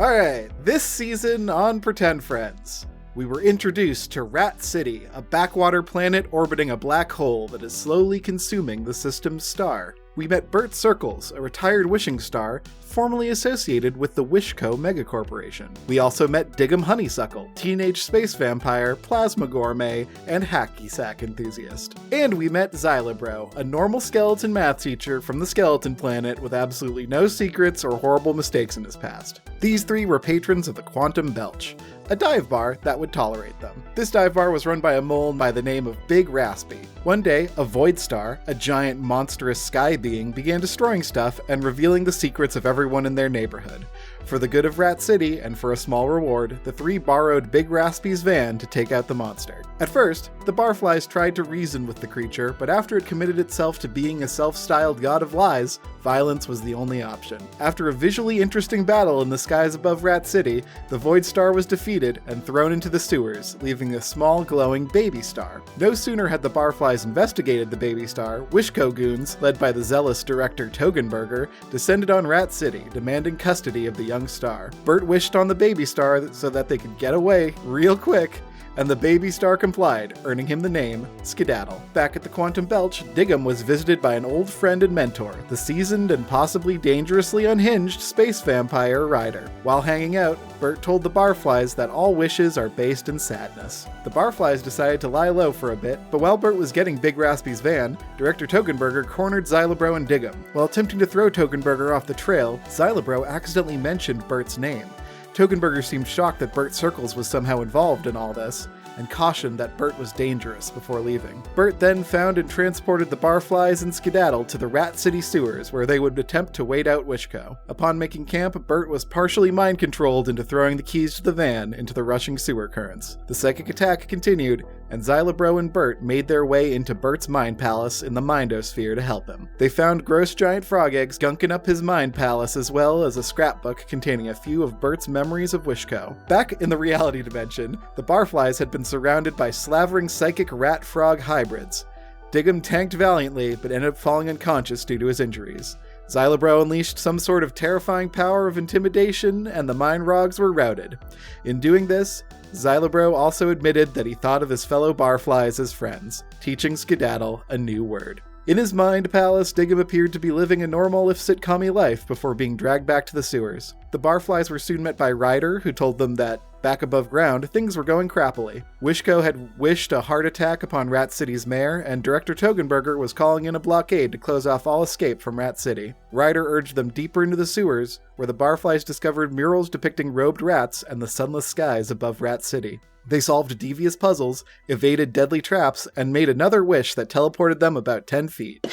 Alright, this season on Pretend Friends, we were introduced to Rat City, a backwater planet orbiting a black hole that is slowly consuming the system's star. We met Bert Circles, a retired wishing star formerly associated with the WISHCO megacorporation. We also met Diggum Honeysuckle, teenage space vampire, plasma gourmet, and hacky sack enthusiast. And we met Xylabro, a normal skeleton math teacher from the skeleton planet with absolutely no secrets or horrible mistakes in his past. These three were patrons of the Quantum Belch, a dive bar that would tolerate them. This dive bar was run by a mole by the name of Big Raspy. One day, a void star, a giant monstrous sky being, began destroying stuff and revealing the secrets of everyone in their neighborhood. For the good of Rat City, and for a small reward, the three borrowed Big Raspy's van to take out the monster. At first, the Barflys tried to reason with the creature, but after it committed itself to being a self-styled god of lies, violence was the only option. After a visually interesting battle in the skies above Rat City, the Void Star was defeated and thrown into the sewers, leaving a small glowing baby star. No sooner had the Barflys investigated the baby star, WISHCO goons, led by the zealous director Togenberger, descended on Rat City, demanding custody of the young star. Bert wished on the baby star so that they could get away real quick, and the baby star complied, earning him the name Skedaddle. Back at the Quantum Belch, Diggum was visited by an old friend and mentor, the seasoned and possibly dangerously unhinged space vampire Ryder. While hanging out, Bert told the Barflys that all wishes are based in sadness. The Barflys decided to lie low for a bit, but while Bert was getting Big Raspy's van, Director Togenberger cornered Xylabro and Diggum. While attempting to throw Togenberger off the trail, Xylabro accidentally mentioned Bert's name. Togenberger seemed shocked that Bert Circles was somehow involved in all this, and cautioned that Bert was dangerous before leaving. Bert then found and transported the Barflys and Skedaddle to the Rat City sewers, where they would attempt to wait out WISHCO. Upon making camp, Bert was partially mind-controlled into throwing the keys to the van into the rushing sewer currents. The psychic attack continued, and Xylabro and Bert made their way into Bert's mind palace in the Mindosphere to help him. They found gross giant frog eggs gunking up his mind palace, as well as a scrapbook containing a few of Bert's memories of WISHCO. Back in the reality dimension, the Barflys had been surrounded by slavering psychic rat-frog hybrids. Diggum tanked valiantly, but ended up falling unconscious due to his injuries. Xylabro unleashed some sort of terrifying power of intimidation, and the Mind Rogs were routed. In doing this, Xylabro also admitted that he thought of his fellow Barflys as friends, teaching Skedaddle a new word. In his mind palace, Diggum appeared to be living a normal, if sitcom-y life before being dragged back to the sewers. The Barflys were soon met by Ryder, who told them that, back above ground, things were going crappily. WISHCO had wished a heart attack upon Rat City's mayor, and Director Togenberger was calling in a blockade to close off all escape from Rat City. Ryder urged them deeper into the sewers, where the Barflys discovered murals depicting robed rats and the sunless skies above Rat City. They solved devious puzzles, evaded deadly traps, and made another wish that teleported them about 10 feet.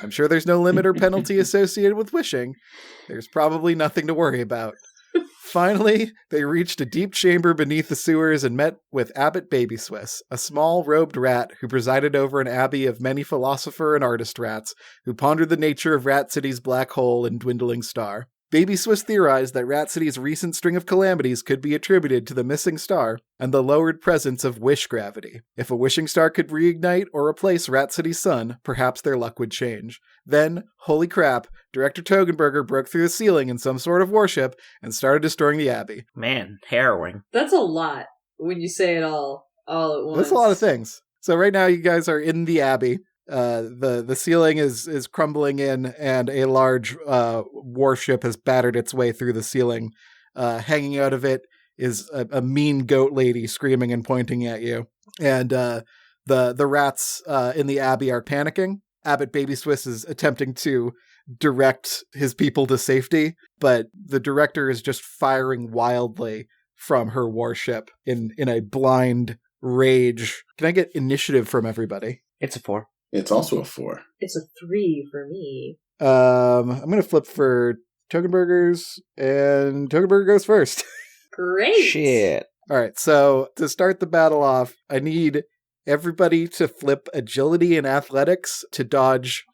I'm sure there's no limit or penalty associated with wishing. There's probably nothing to worry about. Finally, they reached a deep chamber beneath the sewers and met with Abbot Baby Swiss, a small robed rat who presided over an abbey of many philosopher and artist rats who pondered the nature of Rat City's black hole and dwindling star. Baby Swiss theorized that Rat City's recent string of calamities could be attributed to the missing star and the lowered presence of wish gravity. If a wishing star could reignite or replace Rat City's sun, perhaps their luck would change. Then, holy crap, Director Togenberger broke through the ceiling in some sort of warship and started destroying the abbey. Man, harrowing. That's a lot when you say it all at once. That's a lot of things. So right now you guys are in the abbey. The ceiling is crumbling in, and a large warship has battered its way through the ceiling. Hanging out of it is a mean goat lady screaming and pointing at you. And the rats in the abbey are panicking. Abbot Baby Swiss is attempting to direct his people to safety, but the director is just firing wildly from her warship in a blind rage. Can I get initiative from everybody? It's a 4. It's also a 4. It's a 3 for me. I'm going to flip for Togenberger's, and Togenberger goes first. Great. Shit. All right, so to start the battle off, I need everybody to flip agility and athletics to dodge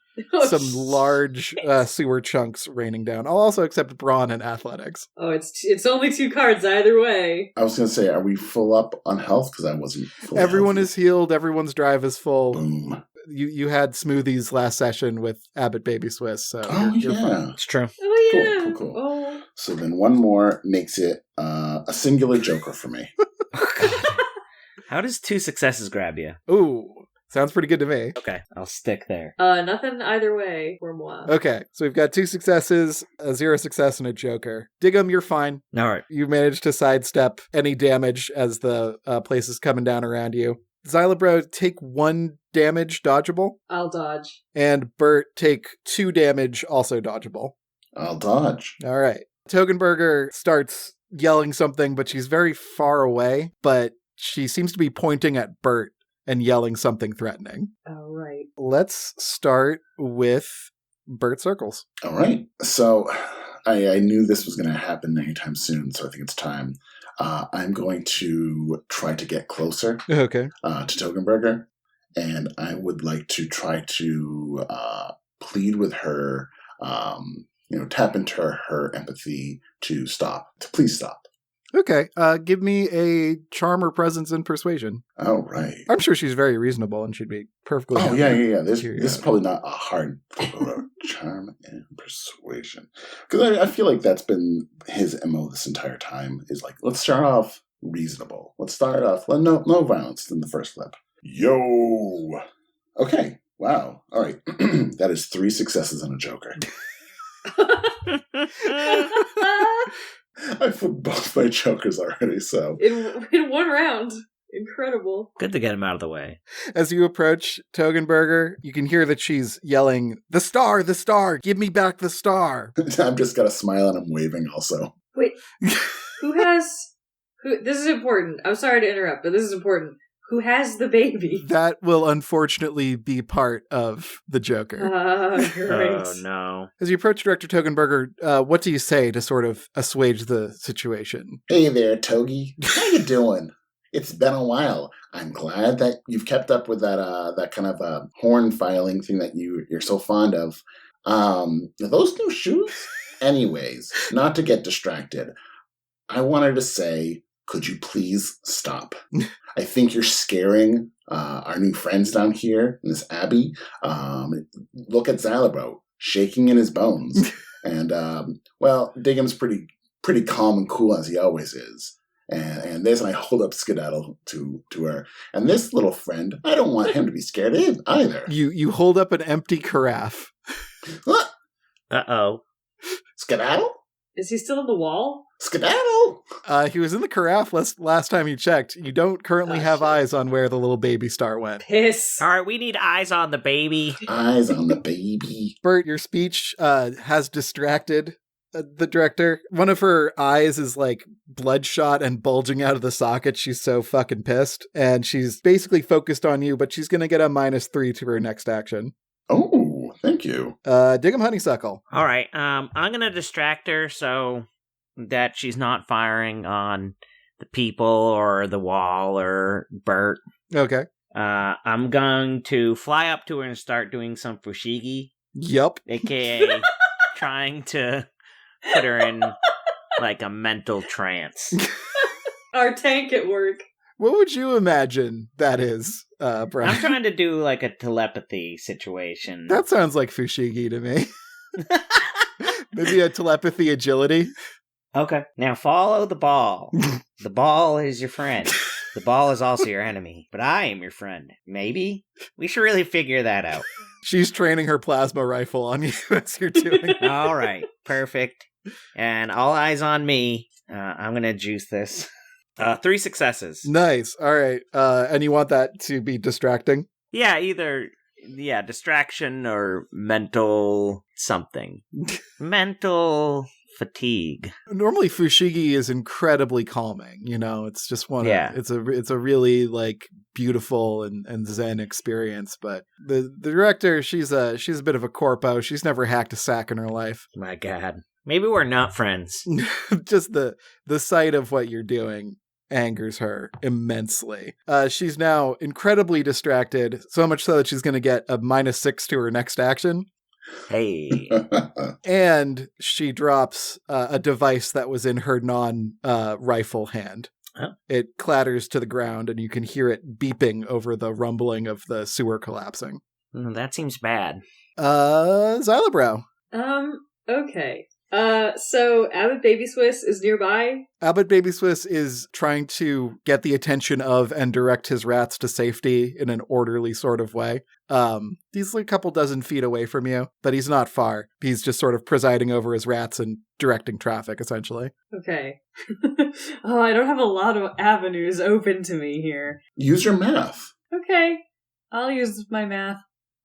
some large sewer chunks raining down. I'll also accept brawn and athletics. Oh, it's only 2 cards either way. I was going to say, are we full up on health? Because I wasn't full Everyone health. is healed. Everyone's drive is full. Boom. You had smoothies last session with Abbott Baby Swiss, so you're fine. It's true. Oh, yeah. Cool. Oh. So then one more makes it a singular joker for me. How does 2 successes grab you? Ooh, sounds pretty good to me. Okay, I'll stick there. Nothing either way for moi. Okay, so we've got 2 successes, a 0 success, and a joker. Diggum, you're fine. All right. You managed to sidestep any damage as the place is coming down around you. Xylobro, take 1 damage, dodgeable. I'll dodge. And Bert, take 2 damage, also dodgeable. I'll dodge. All right. Togenberger starts yelling something, but she's very far away, but she seems to be pointing at Bert and yelling something threatening. All right. Let's start with Bert Circles. All right. So I knew this was going to happen anytime soon, so I think it's time. I'm going to try to get closer Okay. to Togenberger, and I would like to try to plead with her, tap into her empathy to please stop. Okay. Give me a charm or presence and persuasion. All right. I'm sure she's very reasonable and she'd be perfectly. Oh, yeah. This is probably not a hard charm and persuasion. Because I feel like that's been his MO this entire time, is like, let's start off reasonable. Let's start off, no violence in the first flip. Yo! Okay. Wow. All right. That is 3 successes and a joker. I flipped both my jokers already, so. In one round. Incredible. Good to get him out of the way. As you approach Togenberger, you can hear that she's yelling, the star, give me back the star. I've just got a smile and I'm waving also. Wait, this is important. I'm sorry to interrupt, but this is important. Who has the baby? That will unfortunately be part of the Joker. Great. Oh, no. As you approach Director Togenberger, what do you say to sort of assuage the situation? Hey there, Togi. How you doing? It's been a while. I'm glad that you've kept up with that kind of horn filing thing that you're so fond of. Are those new shoes? Anyways, not to get distracted, I wanted to say, could you please stop? I think you're scaring our new friends down here in this abbey. Look at Xylobro, shaking in his bones. And, Diggum's pretty calm and cool as he always is. And I hold up Skedaddle to her. And this little friend, I don't want him to be scared either. You hold up an empty carafe. What? Uh-oh. Skedaddle? Is he still in the wall? Skedaddle! He was in the carafe last time you checked. You don't currently have eyes on where the little baby star went. Piss. All right, we need eyes on the baby. Eyes on the baby. Bert, your speech has distracted the director. One of her eyes is like bloodshot and bulging out of the socket. She's so fucking pissed. And she's basically focused on you, but she's going to get a -3 to her next action. Oh, thank you. Diggum Honeysuckle. All right, I'm going to distract her so that she's not firing on the people or the wall or Bert. Okay. I'm going to fly up to her and start doing some fushigi, Yup. aka trying to put her in like a mental trance. Our tank at work. What would you imagine that is, Brian? I'm trying to do like a telepathy situation. That sounds like Fushigi to me. Maybe a telepathy agility. Okay. Now follow the ball. The ball is your friend. The ball is also your enemy. But I am your friend. Maybe? We should really figure that out. She's training her plasma rifle on you as you're doing it. All right. Perfect. And all eyes on me. I'm going to juice this. 3 successes. Nice. All right. And you want that to be distracting? Yeah, either distraction or mental something. Mental fatigue. Normally Fushigi is incredibly calming, it's just it's a really like beautiful and zen experience, but the director, she's a bit of a corpo. She's never hacked a sack in her life. My God. Maybe we're not friends. Just the sight of what you're doing angers her immensely. She's now incredibly distracted, so much so that she's going to get a -6 to her next action. Hey. And she drops a device that was in her non-rifle hand. Oh. It clatters to the ground, and you can hear it beeping over the rumbling of the sewer collapsing. That seems bad. Xylobrow. Okay. So Abbott Baby Swiss is nearby. Abbott Baby Swiss is trying to get the attention of and direct his rats to safety in an orderly sort of way. He's like a couple dozen feet away from you, but he's not far. He's just sort of presiding over his rats and directing traffic, essentially. Okay. Oh, I don't have a lot of avenues open to me here. Use your math. Okay. I'll use my math.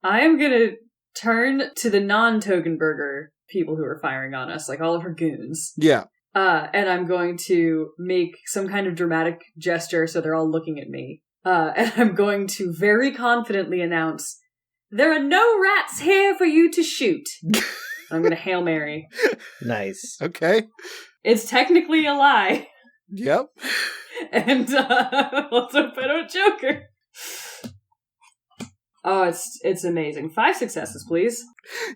I am gonna turn to the non-Togenburger people who are firing on us, like all of her goons. Yeah. And I'm going to make some kind of dramatic gesture so they're all looking at me. And I'm going to very confidently announce, there are no rats here for you to shoot. I'm going to Hail Mary. Nice. Okay. It's technically a lie. Yep. And let's hope I don't choke her. Oh, it's amazing. 5 successes, please.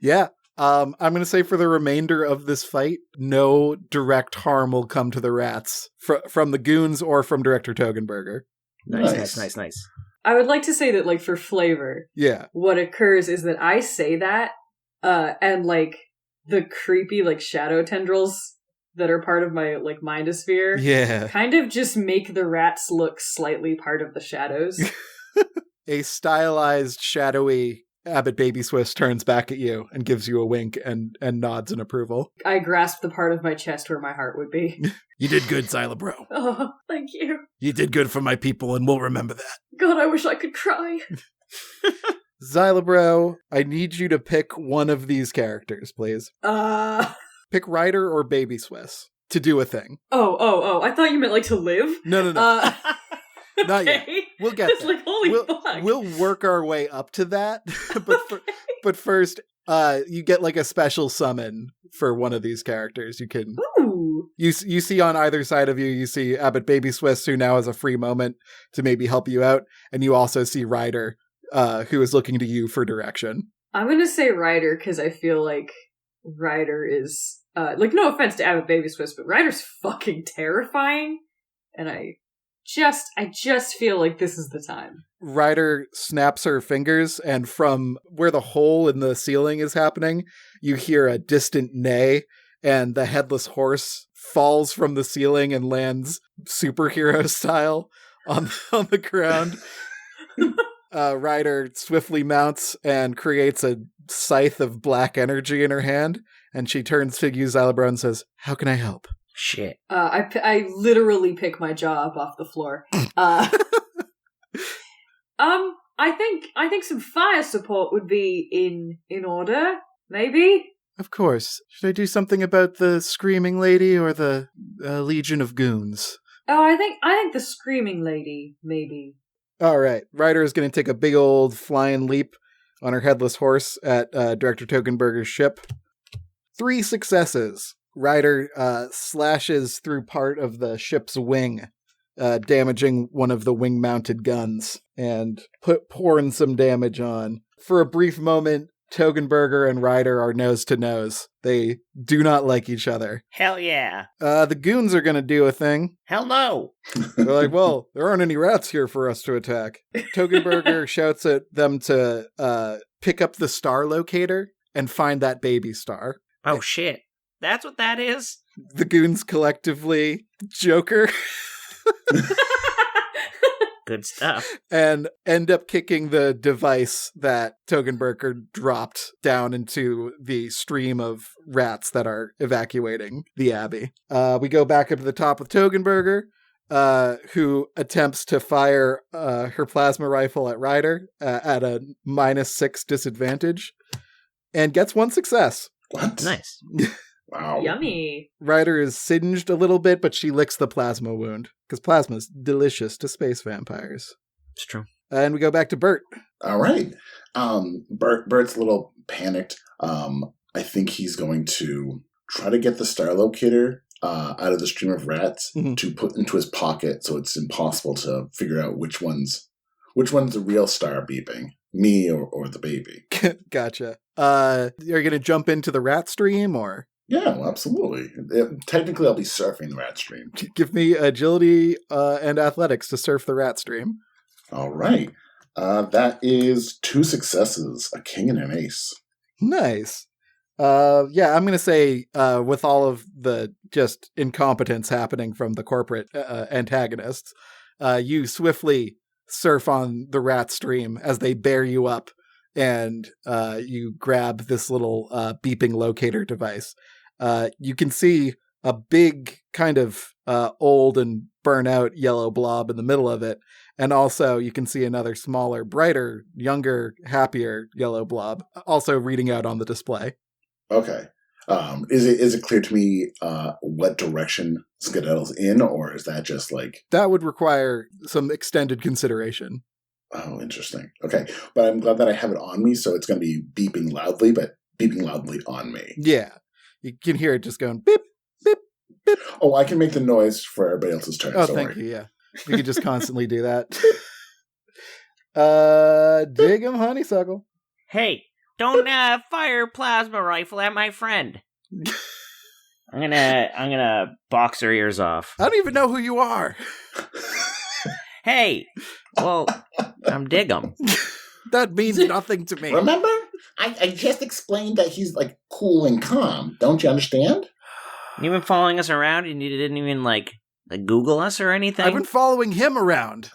Yeah. I'm going to say for the remainder of this fight, no direct harm will come to the rats from the goons or from Director Togenburger. Nice. I would like to say that, like, for flavor, Yeah. what occurs is that I say that, and, like, the creepy, like, shadow tendrils that are part of my, like, mindosphere Yeah. kind of just make the rats look slightly part of the shadows. A stylized, shadowy Abbott Baby Swiss turns back at you and gives you a wink and nods in approval. I grasp the part of my chest where my heart would be. You did good, Xylobrow. Oh, thank you. You did good for my people, and we'll remember that. God, I wish I could cry. Xylobrow, I need you to pick one of these characters, please. Pick Ryder or Baby Swiss to do a thing. Oh, I thought you meant, like, to live? No. Not yet. We'll get It's there. like, holy fuck. We'll work our way up to that. But first, you get like a special summon for one of these characters. You can. Ooh. You see on either side of you, you see Abbott Baby Swiss, who now has a free moment to maybe help you out, and you also see Ryder, who is looking to you for direction. I'm gonna say Ryder because I feel like Ryder is like, no offense to Abbott Baby Swiss, but Ryder's fucking terrifying, and I just feel like this is the time. Ryder snaps her fingers, and from where the hole in the ceiling is happening, you hear a distant neigh, and the headless horse falls from the ceiling and lands superhero style on the ground. Ryder swiftly mounts and creates a scythe of black energy in her hand, and she turns to you, Xylobrow, and says, "How can I help?" Shit. I literally pick my jaw up off the floor. I think some fire support would be in order. Maybe. Of course. Should I do something about the screaming lady or the legion of goons? Oh, I think the screaming lady. Maybe. All right. Ryder is going to take a big old flying leap on her headless horse at Director Togenburger's ship. 3 successes. Ryder slashes through part of the ship's wing, damaging one of the wing-mounted guns, and pouring some damage on. For a brief moment, Togenburger and Ryder are nose to nose. They do not like each other. Hell yeah. The goons are going to do a thing. Hell no. They're like, well, there aren't any rats here for us to attack. Togenburger shouts at them to pick up the star locator and find that baby star. Oh shit. That's what that is? The goons collectively Joker. Good stuff. And end up kicking the device that Togenburger dropped down into the stream of rats that are evacuating the Abbey. We go back up to the top with Togenburger, who attempts to fire her plasma rifle at Ryder at a -6 disadvantage, and gets 1 success. What? Nice. Wow. Yummy. Ryder is singed a little bit, but she licks the plasma wound, because plasma is delicious to space vampires. It's true. And we go back to Bert. All right. Bert's a little panicked. I think he's going to try to get the star locator out of the stream of rats to put into his pocket, so it's impossible to figure out which one's the real star beeping, me or the baby. Gotcha. Are you going to jump into the rat stream, or? Yeah, well, absolutely. Technically, I'll be surfing the rat stream. Give me agility and athletics to surf the rat stream. All right. That is 2 successes, a king and an ace. Nice. Yeah, I'm going to say with all of the just incompetence happening from the corporate antagonists, you swiftly surf on the rat stream as they bear you up, and you grab this little beeping locator device. You can see a big kind of old and burnt-out yellow blob in the middle of it, and also you can see another smaller, brighter, younger, happier yellow blob also reading out on the display. Okay. Is it clear to me what direction Skedaddle's in, or is that just like... That would require some extended consideration. Oh, interesting. Okay. But I'm glad that I have it on me, so it's going to be beeping loudly, but beeping loudly on me. Yeah. You can hear it just going beep, beep, beep. Oh, I can make the noise for everybody else's turn. Oh, so thank worry. you, yeah. You can just constantly do that. Dig 'em, honeysuckle. Hey, don't fire a plasma rifle at my friend. I'm gonna box her ears off. I don't even know who you are. Hey, well, I'm Dig'em. That means nothing to me. Remember? I just explained that he's like cool and calm. Don't you understand? You've been following us around and you didn't even like Google us or anything? I've been following him around.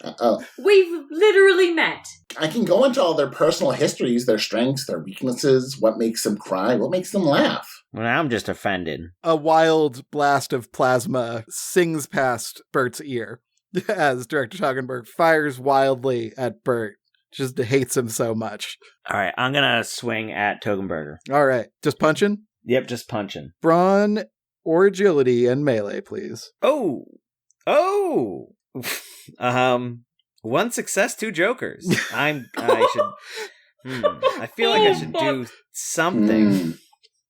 We've literally met. I can go into all their personal histories, their strengths, their weaknesses, what makes them cry, what makes them laugh. Well, I'm just offended. A wild blast of plasma sings past Bert's ear as Director Toggenberg fires wildly at Bert. Just hates him so much. All right, I'm gonna swing at Togenberger. All right, just punching? Yep, just punching. Brawn or agility and melee, please. Oh! 1 success, 2 jokers. I feel like I should do something.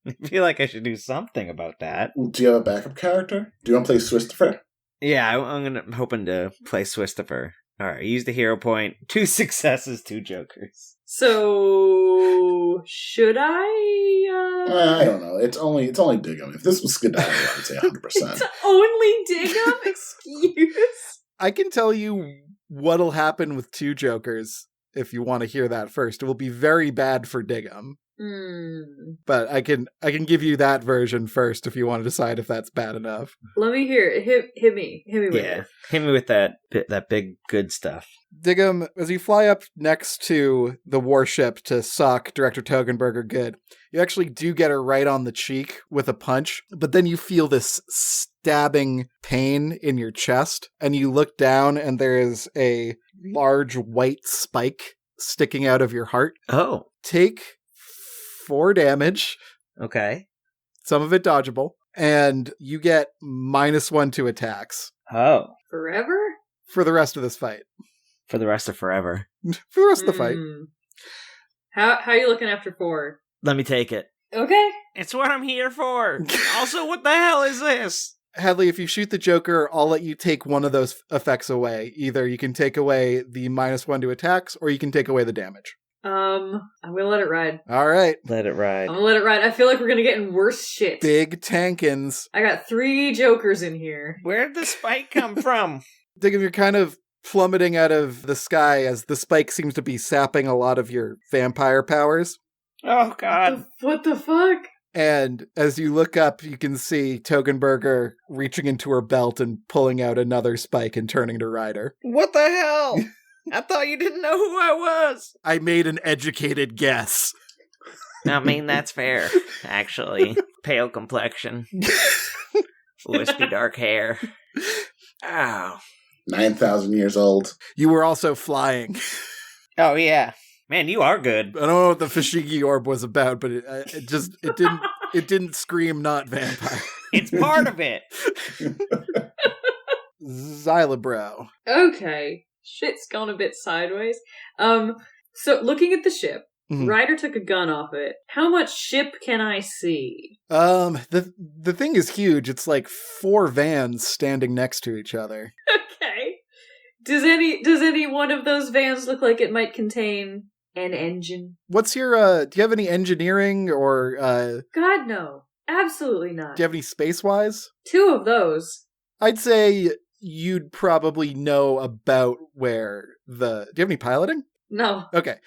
I feel like I should do something about that. Do you have a backup character? Do you want to play Swistifer? Yeah, I'm hoping to play Swistifer. All right, use the hero point. 2 successes, 2 jokers. So should I? I don't know. It's only Dig'em. If this was Skedaddle, I would say 100%. It's only Dig'em. Excuse. I can tell you what'll happen with 2 jokers if you want to hear that first. It will be very bad for Dig'em. But I can give you that version first if you want to decide if that's bad enough. Let me hear it. Hit me with it. Hit me with that big good stuff. Dig'em, as you fly up next to the warship to sock Director Togenberger good, you actually do get her right on the cheek with a punch, but then you feel this stabbing pain in your chest, and you look down and there is a large white spike sticking out of your heart. Oh. Take 4 damage. Okay. Some of it dodgeable. And you get -1 to attacks. Oh. Forever? For the rest of this fight. For the rest of forever. For the rest of the fight. How are you looking after 4? Let me take it. Okay. It's what I'm here for. Also, what the hell is this? Hadley, if you shoot the Joker, I'll let you take one of those effects away. Either you can take away the -1 to attacks, or you can take away the damage. I'm gonna let it ride. All right. Let it ride. I'm gonna let it ride. I feel like we're gonna get in worse shit. Big tankins. I got 3 jokers in here. Where'd the spike come from? Dig'em, you're kind of plummeting out of the sky as the spike seems to be sapping a lot of your vampire powers. Oh, God. What the fuck? And as you look up, you can see Togenberger reaching into her belt and pulling out another spike and turning to Ryder. What the hell? I thought you didn't know who I was. I made an educated guess. I mean, that's fair, actually. Pale complexion. Wispy dark hair. Ow. 9,000 years old. You were also flying. Oh, yeah. Man, you are good. I don't know what the Fushigi orb was about, but it didn't scream not vampire. It's part of it. Xylabrow. Okay. Shit's gone a bit sideways. So looking at the ship, Ryder took a gun off it. How much ship can I see? The thing is huge. It's like 4 vans standing next to each other. Okay. Does any one of those vans look like it might contain an engine? What's your do you have any engineering or God no. Absolutely not. Do you have any space-wise? 2 of those. I'd say you'd probably know about where do you have any piloting? No. Okay.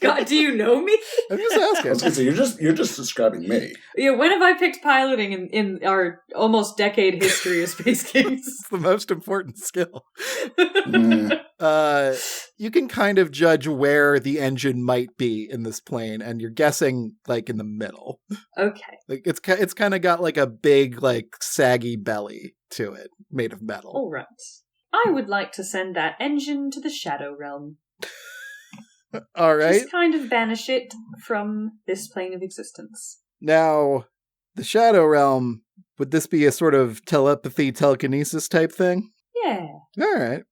God, do you know me? I'm just I was asking. gonna say you're just describing me. Yeah, when have I picked piloting in our almost decade history of Space Kings? It's the most important skill. Mm, You can kind of judge where the engine might be in this plane, and you're guessing like in the middle. Okay. Like it's kind of got like a big like saggy belly to it, made of metal. All right. I would like to send that engine to the Shadow Realm. All right. Just kind of banish it from this plane of existence. Now, the Shadow Realm, would this be a sort of telepathy, telekinesis type thing? Yeah. All right.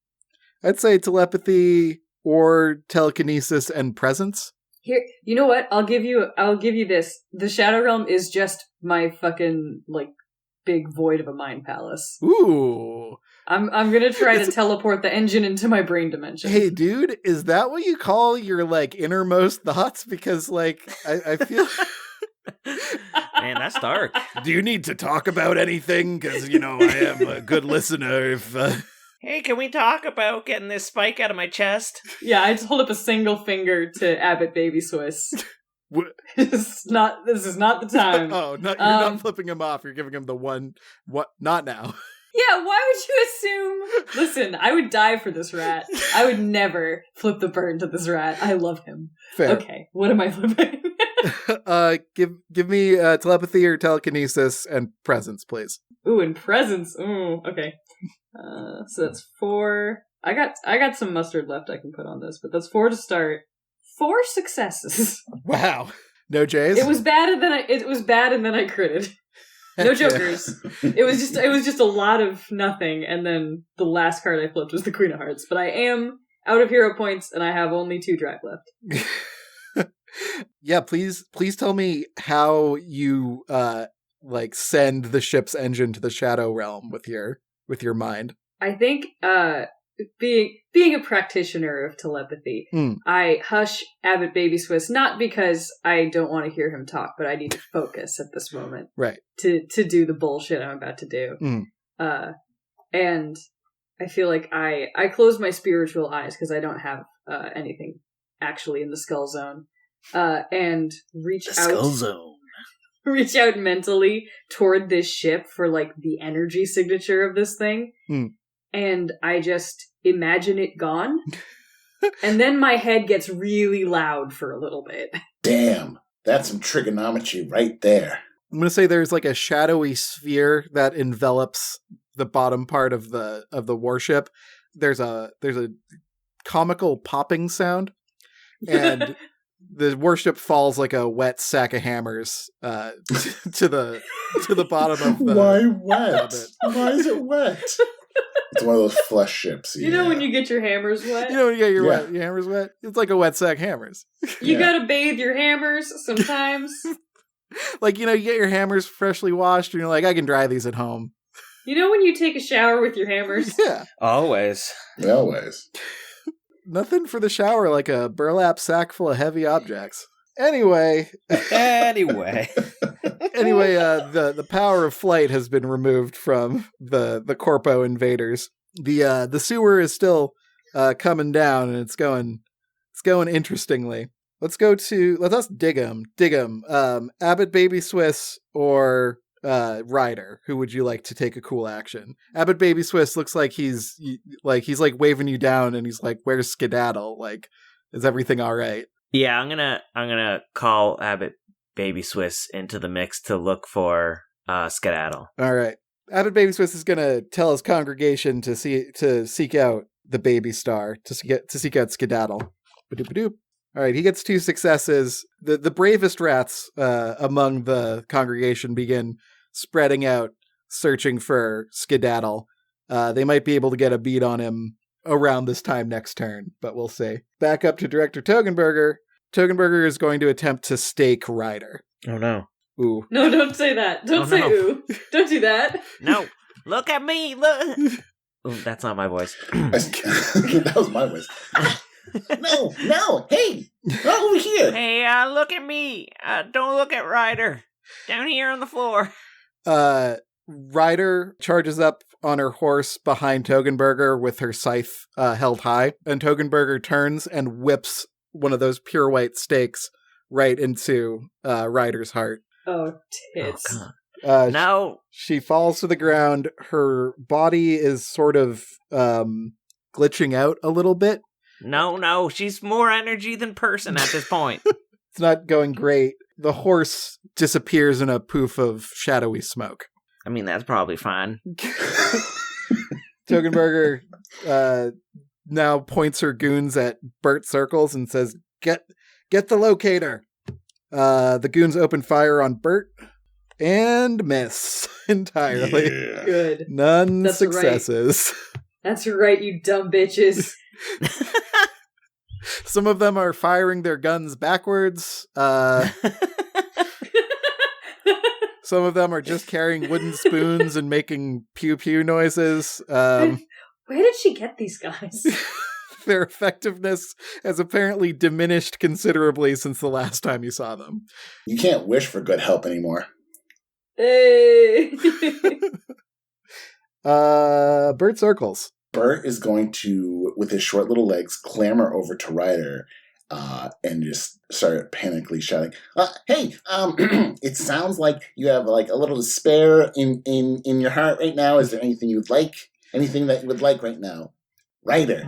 I'd say telepathy or telekinesis and presence. Here, you know what? I'll give you this. The Shadow Realm is just my fucking like big void of a mind palace. Ooh. I'm gonna try to teleport the engine into my brain dimension. Hey, dude, is that what you call your like innermost thoughts? Because like I feel. Man, that's dark. Do you need to talk about anything? Because I am a good listener. If Hey, can we talk about getting this spike out of my chest? Yeah, I just hold up a single finger to Abbott Baby Swiss. This is not the time. you're not flipping him off. You're giving him the one. What? Not now. Yeah, why would you assume? Listen, I would die for this rat. I would never flip the bird to this rat. I love him. Fair. Okay, what am I flipping? Give me telepathy or telekinesis and presence, please. Ooh, and presence. Ooh, okay. So that's 4. I got some mustard left I can put on this, but that's 4 to start. 4 successes. Wow. No J's. It was bad and then I critted. No jokers. It was just a lot of nothing, and then the last card I flipped was the Queen of Hearts. But I am out of hero points, and I have only 2 drive left. Yeah, please tell me how you send the ship's engine to the Shadow Realm with your mind. I think being a practitioner of telepathy, I hush Abbott Baby Swiss, not because I don't want to hear him talk, but I need to focus at this moment. Right. To do the bullshit I'm about to do. And I feel like I close my spiritual eyes because I don't have anything actually in the skull zone. And reach out mentally toward this ship for like the energy signature of this thing. And I just imagine it gone. And then my head gets really loud for a little bit. Damn, that's some trigonometry right there. I'm gonna say there's like a shadowy sphere that envelops the bottom part of the warship. There's a comical popping sound, and the warship falls like a wet sack of hammers to the bottom of the. Why wet? Why is it wet? It's one of those flush ships. You know when you get your hammers wet? You know when you get your hammers wet? It's like a wet sack hammers. You gotta bathe your hammers sometimes. Like, you get your hammers freshly washed and you're like, I can dry these at home. You know when you take a shower with your hammers? Yeah. Always. Always. Nothing for the shower like a burlap sack full of heavy objects. Anyway, the power of flight has been removed from the Corpo invaders. The sewer is still coming down, and it's going interestingly. Let's dig 'em. Abbott Baby Swiss or Ryder. Who would you like to take a cool action? Abbott Baby Swiss looks like he's waving you down, and he's like, "Where's Skedaddle? Like, is everything all right?" Yeah, I'm gonna call Abbott Baby Swiss into the mix to look for Skedaddle. All right, Abbott Baby Swiss is gonna tell his congregation to seek out the baby star, to seek out Skedaddle. Ba-doop-a-doop. All right, he gets 2 successes. The bravest rats among the congregation begin spreading out, searching for Skedaddle. They might be able to get a beat on him around this time next turn, but we'll see. Back up to Director Togenberger. Togenberger is going to attempt to stake Ryder. Oh no. Ooh. No, don't say that. Don't say ooh. Don't do that. No. Look at me. Look. Ooh, that's not my voice. That was my voice. No, hey, over here. Hey, look at me. Don't look at Ryder. Down here on the floor. Ryder charges up on her horse behind Togenberger with her scythe held high, and Togenberger turns and whips one of those pure white stakes right into Ryder's heart. Oh, tits. Oh, God. No. She falls to the ground. Her body is sort of glitching out a little bit. No. She's more energy than person at this point. It's not going great. The horse disappears in a poof of shadowy smoke. I mean, that's probably fine. Togenberger now points her goons at Bert Circles and says, Get the locator. The goons open fire on Bert and miss entirely. Yeah. Good. None That's successes. Right. That's right, you dumb bitches. Some of them are firing their guns backwards. Some of them are just carrying wooden spoons and making pew-pew noises. Where did she get these guys? Their effectiveness has apparently diminished considerably since the last time you saw them. You can't wish for good help anymore. Hey. Bert Circles. Bert is going to, with his short little legs, clamber over to Ryder and just start panically shouting, hey, it sounds like you have like a little despair in your heart right now. Is there anything you'd like? Anything that you would like right now? Ryder.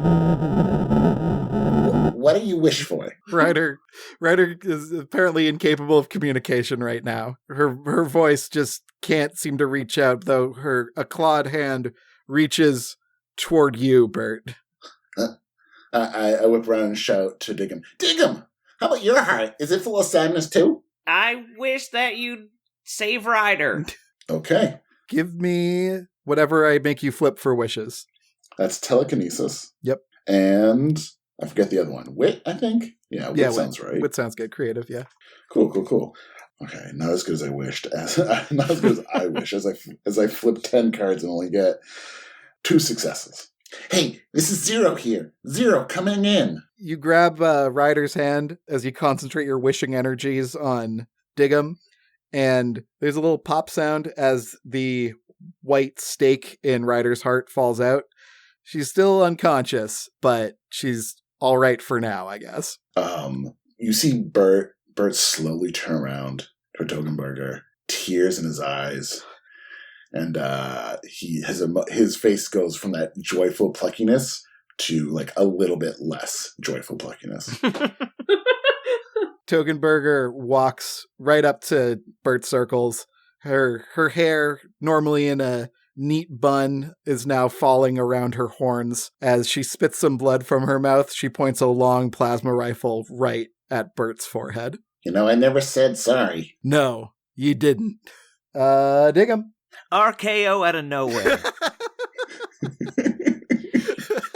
What do you wish for? Ryder is apparently incapable of communication right now. Her voice just can't seem to reach out, though a clawed hand reaches toward you, Bert. I whip around and shout to Diggum. Diggum! How about your heart? Is it full of sadness too? I wish that you'd save Ryder. Okay. Give me whatever I make you flip for wishes. That's telekinesis. Yep. And I forget the other one. Wit, I think? Yeah, wit sounds right. Wit sounds good. Creative, yeah. Cool. Okay, not as good as I wished. Not as good as I wish. As I flip 10 cards and only get 2 successes. Hey, this is Zero here. Zero, coming in. You grab Ryder's hand as you concentrate your wishing energies on Diggum, and there's a little pop sound as the white stake in Ryder's heart falls out. She's still unconscious, but she's all right for now, I guess. You see Bert slowly turn around to Togenberger, tears in his eyes, and his face goes from that joyful pluckiness to like a little bit less joyful pluckiness. Togenberger walks right up to Bert Circles. Her hair, normally in a neat bun, is now falling around her horns. As she spits some blood from her mouth, she points a long plasma rifle right at Bert's forehead. You know, I never said sorry. No, you didn't. Diggum. RKO out of nowhere.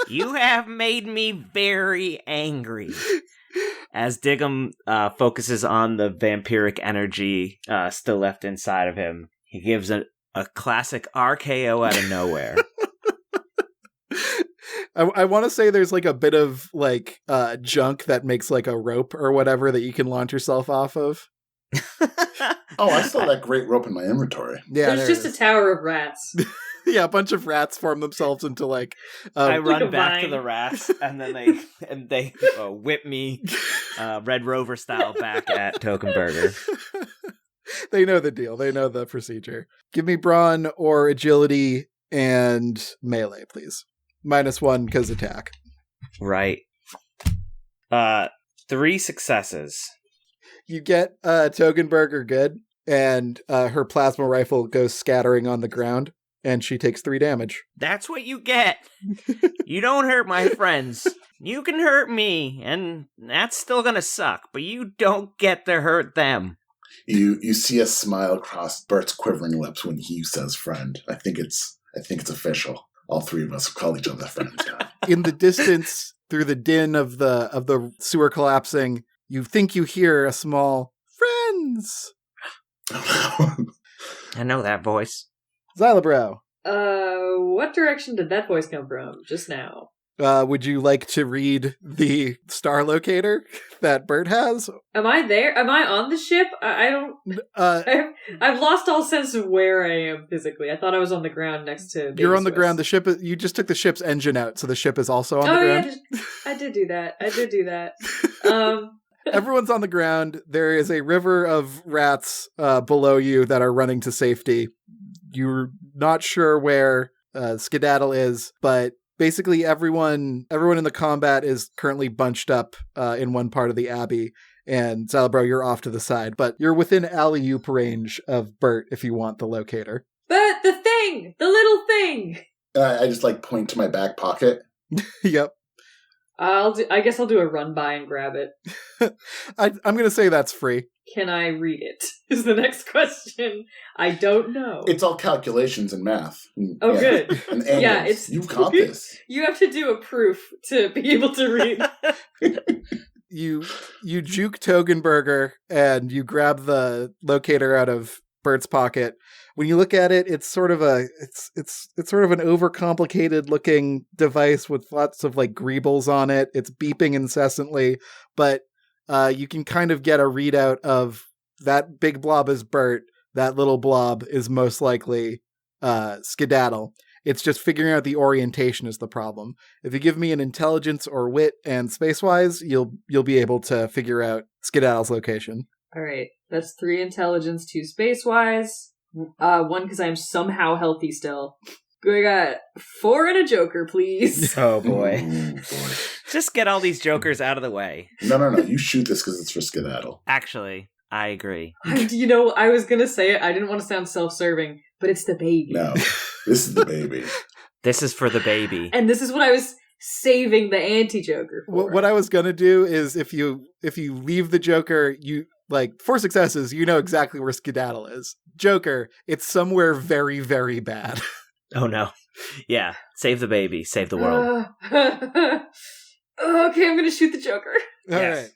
You have made me very angry. As Diggum focuses on the vampiric energy still left inside of him, he gives a classic RKO out of nowhere. I want to say there's like a bit of like junk that makes like a rope or whatever that you can launch yourself off of. Oh, I still have that great rope in my inventory. Yeah, there's just a tower of rats. Yeah, a bunch of rats form themselves into like. I run back to the rats, and then they whip me, Red Rover style, back at Tokenberger. They know the deal. They know the procedure. Give me brawn or agility and melee, please. -1 because attack. Right. 3 successes. You get Togenberger good, and her plasma rifle goes scattering on the ground, and she takes 3 damage. That's what you get. You don't hurt my friends. You can hurt me, and that's still gonna suck, but you don't get to hurt them. You see a smile cross Bert's quivering lips when he says friend. I think it's official. All 3 of us call each other friends now. In the distance, through the din of the sewer collapsing, you think you hear a small friends. I know that voice. Xylabrow. What direction did that voice come from just now? Would you like to read the star locator that Bert has? Am I there? Am I on the ship? I don't... I've lost all sense of where I am physically. I thought I was on the ground next to Baby You're on the Swiss. ground. The ship. You just took the ship's engine out, so the ship is also on the ground. Yeah, I did do that. Everyone's on the ground. There is a river of rats below you that are running to safety. You're not sure where Skedaddle is, but basically everyone in the combat is currently bunched up in one part of the Abbey. And Zalabro, you're off to the side, but you're within alley-oop range of Bert if you want the locator. But the little thing. I just point to my back pocket. Yep. I guess I'll do a run by and grab it. I'm going to say that's free. Can I read it? Is the next question. I don't know. It's all calculations and math. Oh, good. And angles. Yeah, You've got this. You have to do a proof to be able to read. You juke Togenberger and you grab the locator out of Bert's pocket. When you look at it, it's sort of an overcomplicated looking device with lots of greebles on it. It's beeping incessantly, but you can kind of get a readout of that big blob is Bert. That little blob is most likely Skedaddle. It's just figuring out the orientation is the problem. If you give me an intelligence or wit and space-wise, you'll be able to figure out Skedaddle's location. All right, that's 3 intelligence, 2 space-wise. 1 because I'm somehow healthy still. We got 4 and a joker, please. Oh, boy. Ooh, boy. Just get all these jokers out of the way. No. You shoot this because it's for Skedaddle. Actually, I agree. I was going to say it. I didn't want to sound self-serving, but it's the baby. No, this is the baby. This is for the baby. And this is what I was saving the anti-joker for. What I was going to do is if you leave the joker, you... for successes, you know exactly where Skedaddle is. Joker, it's somewhere very, very bad. Oh no. Yeah, save the baby, save the world. Okay, I'm gonna shoot the joker. All Yes. right.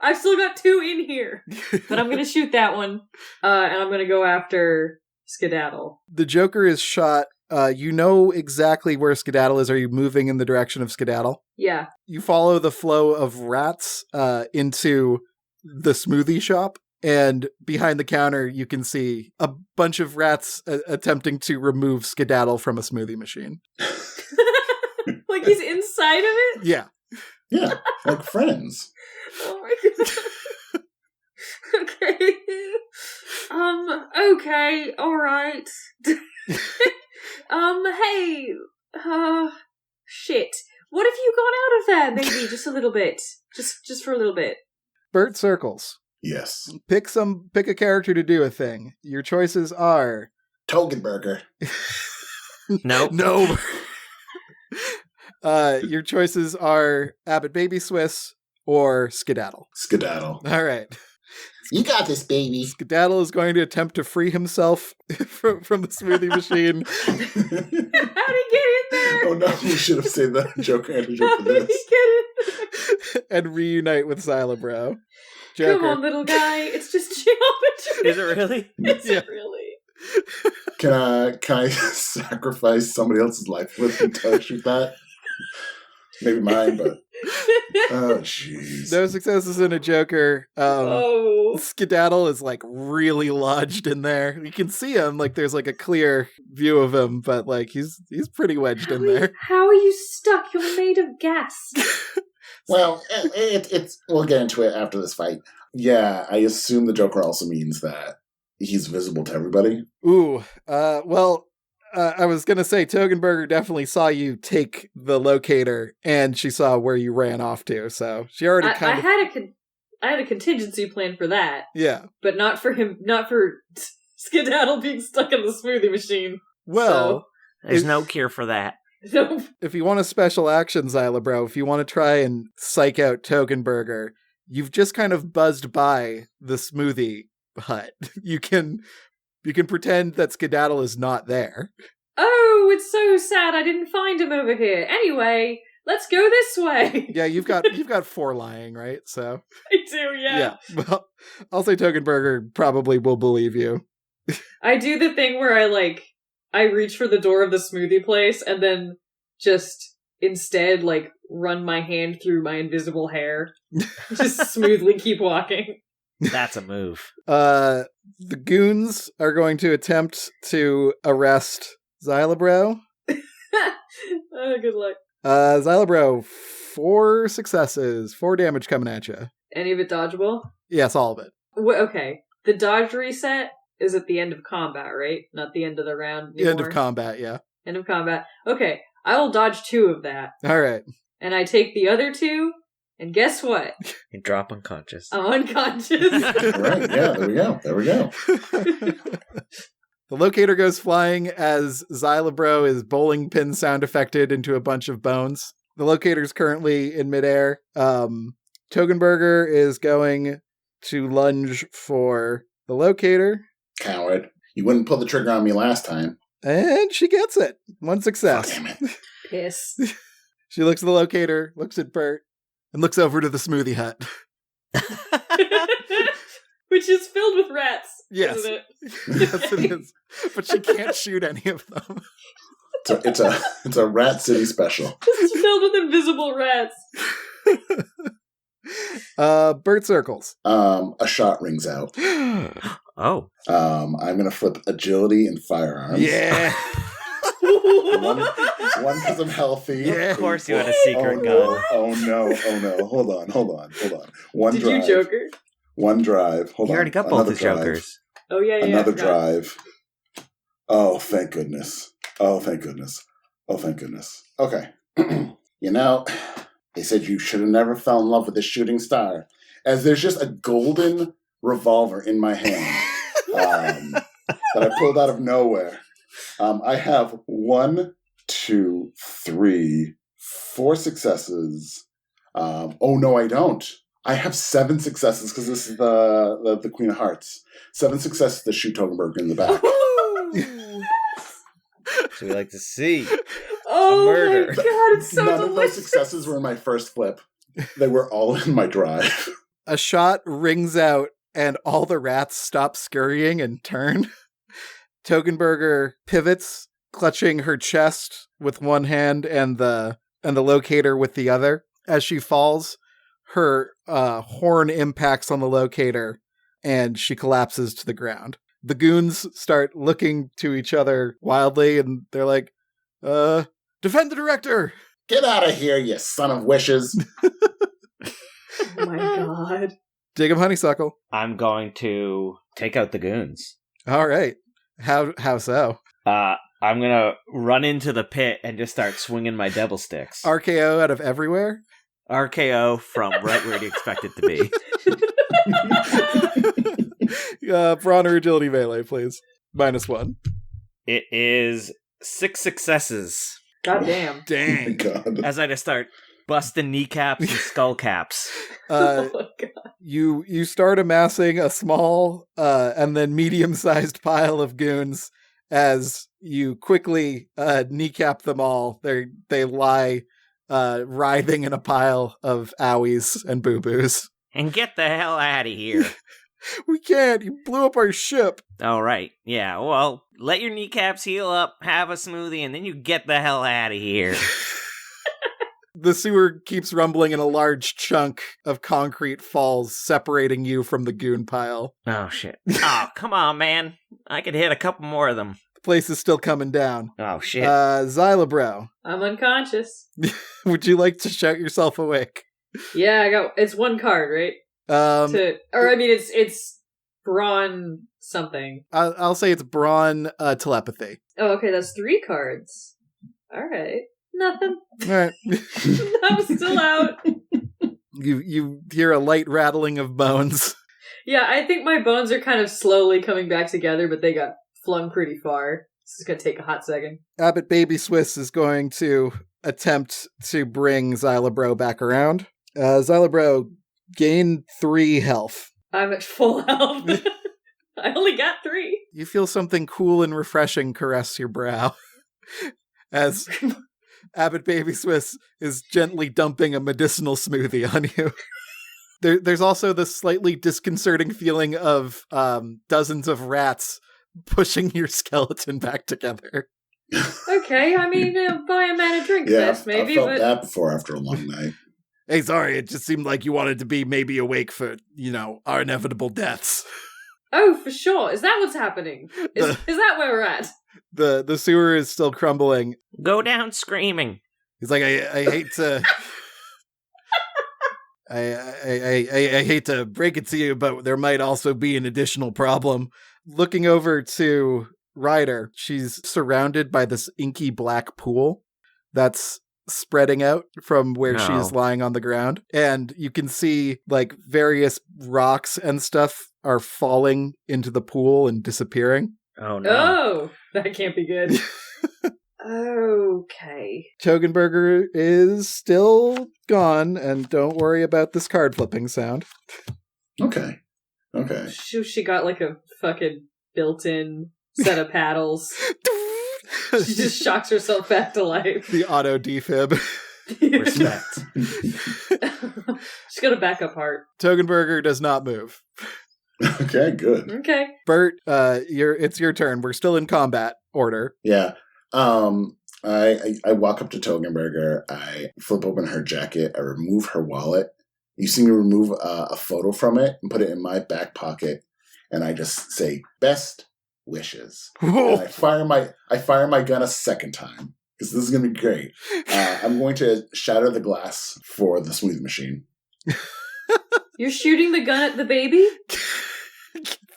I've still got 2 in here, but I'm gonna shoot that one, and I'm gonna go after Skedaddle. The joker is shot. You know exactly where Skedaddle is. Are you moving in the direction of Skedaddle? Yeah. You follow the flow of rats into the smoothie shop, and behind the counter you can see a bunch of rats attempting to remove Skedaddle from a smoothie machine. Like he's inside of it? Yeah. Yeah, like friends. Oh my god. Okay. Okay, alright. Hey, shit. What if you got out of there, maybe, just a little bit? Just for a little bit. Bert Circles. Yes. Pick a character to do a thing. Your choices are... Togenberger. Nope. No. Your choices are Abbott Baby Swiss or Skedaddle. Skedaddle. All right. You got this, baby. Skedaddle is going to attempt to free himself from the smoothie machine. How'd he get in there? Oh no, we should have saved the Joker and the joke for How'd he this. get in there? And reunite with Xylabro. Come on, little guy. It's just geometry. Is it really? Is Yeah. it really? Can I sacrifice somebody else's life with to shoot that? Maybe mine, but oh jeez. No successes in a Joker. Oh. Skedaddle is really lodged in there. You can see him, there's a clear view of him, but he's pretty wedged in there. How are you stuck? You're made of gas. Well, it's we'll get into it after this fight. Yeah, I assume the Joker also means that he's visible to everybody. Ooh, I was going to say Togenberger definitely saw you take the locator, and she saw where you ran off to, so she already I had a contingency plan for that, Yeah. but not for Skedaddle being stuck in the smoothie machine. Well, There's no cure for that. So, if you want a special action, Xylabro, if you want to try and psych out Togenberger, you've just kind of buzzed by the smoothie hut. You can pretend that Skedaddle is not there. oh, it's so sad I didn't find him over here. Anyway, let's go this way. Yeah, you've got 4 lying, right? So I do, yeah. Well, I'll say Togenberger probably will believe you. I do the thing where I reach for the door of the smoothie place and then just instead, like, run my hand through my invisible hair. Just smoothly keep walking. That's a move. The goons are going to attempt to arrest Xylabro. Oh, good luck. Xylabro, 4 successes, 4 damage coming at you. Any of it dodgeable? Yes, all of it. Okay. The dodge reset is at the end of combat, right? Not the end of the round anymore. End of combat, yeah. End of combat. Okay, I will dodge 2 of that. All right. And I take the other 2, and guess what? You drop unconscious. I'm unconscious. Right, yeah, there we go. The locator goes flying as Xylabro is bowling pin sound affected into a bunch of bones. The locator's currently in midair. Togenberger is going to lunge for the locator. Coward. You wouldn't pull the trigger on me last time. And she gets it. 1 success. Damn it. Piss. She looks at the locator, looks at Bert, and looks over to the smoothie hut. Which is filled with rats, Yes. isn't it? Yes, it is. But she can't shoot any of them. It's a Rat City special. It's filled with invisible rats. Bert circles. A shot rings out. Oh. I'm gonna flip agility and firearms. Yeah. One because I'm healthy. Yeah. Of course you had a secret gun. Oh no. Hold on. One Did drive. you Joker? One drive. Hold You on. already got both Another the drive. jokers. Oh, yeah. Another I forgot. drive. Oh, thank goodness. Okay. You know, they said you should have never fell in love with a shooting star. As there's just a golden revolver in my hand that I pulled out of nowhere. I have 1, 2, 3, 4 successes. Oh, no, I don't. I have 7 successes because this is the Queen of Hearts. 7 successes to shoot Togenberg in the back. So we like to see. Oh, murder. my God, it's so None of those delicious. successes were in my first flip. They were all in my drive. A shot rings out, and all the rats stop scurrying and turn. Togenberger pivots, clutching her chest with one hand and the locator with the other. As she falls, her horn impacts on the locator, and she collapses to the ground. The goons start looking to each other wildly, and they're like, defend the director! Get out of here, you son of wishes. Oh, my God. Dig 'em, honeysuckle. I'm going to take out the goons. All right. How so? I'm going to run into the pit and just start swinging my devil sticks. RKO out of everywhere? RKO from right where you expect it to be. Brawn or agility melee, please. -1. It is 6 successes God damn. Dang. God. as I just start busting kneecaps and skull caps. Oh, my God. You start amassing a small and then medium-sized pile of goons as you quickly kneecap them all. They lie writhing in a pile of owies and boo-boos. And get the hell out of here. We can't. You blew up our ship. All right. Yeah, well, let your kneecaps heal up, have a smoothie, and then you get the hell out of here. The sewer keeps rumbling and a large chunk of concrete falls, separating you from the goon pile. Oh, shit. Oh, come on, man. I could hit a couple more of them. The place is still coming down. Oh, shit. Xylabro, I'm unconscious. would you like to shout yourself awake? Yeah, it's 1 card, right? It's brawn something. I'll say it's brawn telepathy. Oh, okay, that's 3 cards. Alright. Nothing. All right. I'm still out. You hear a light rattling of bones. Yeah, I think my bones are kind of slowly coming back together, but they got flung pretty far. This is gonna take a hot second. Abbott Baby Swiss is going to attempt to bring Xylabro back around. Xylabro, gain 3 health. I'm at full health. I only got 3. You feel something cool and refreshing caress your brow as Abbott Baby Swiss is gently dumping a medicinal smoothie on you. There's also this slightly disconcerting feeling of dozens of rats pushing your skeleton back together. Okay, I mean, buy a man a drink Yeah, first, maybe, I felt but that before after a long night. Hey, sorry, it just seemed like you wanted to be maybe awake for, our inevitable deaths. oh, for sure. Is that what's happening? Is that where we're at? The sewer is still crumbling. Go down screaming. He's like, I hate to... I hate to break it to you, but there might also be an additional problem. Looking over to Ryder, she's surrounded by this inky black pool that's spreading out from where she's lying on the ground. And you can see like various rocks and stuff are falling into the pool and disappearing. Oh, no. Oh, that can't be good. Okay. Togenberger is still gone, and don't worry about this card flipping sound. Okay. She got like a fucking built-in set of paddles. She just shocks herself back to life. The auto defib. Respect. She's got a backup heart. Togenberger does not move. Okay, good. Okay. Bert, it's your turn. We're still in combat order. Yeah. I walk up to Togenberger. I flip open her jacket. I remove her wallet. You see me remove a photo from it and put it in my back pocket. And I just say, "Best wishes." And I fire my gun a second time because this is going to be great. I'm going to shatter the glass for the smoothie machine. You're shooting the gun at the baby?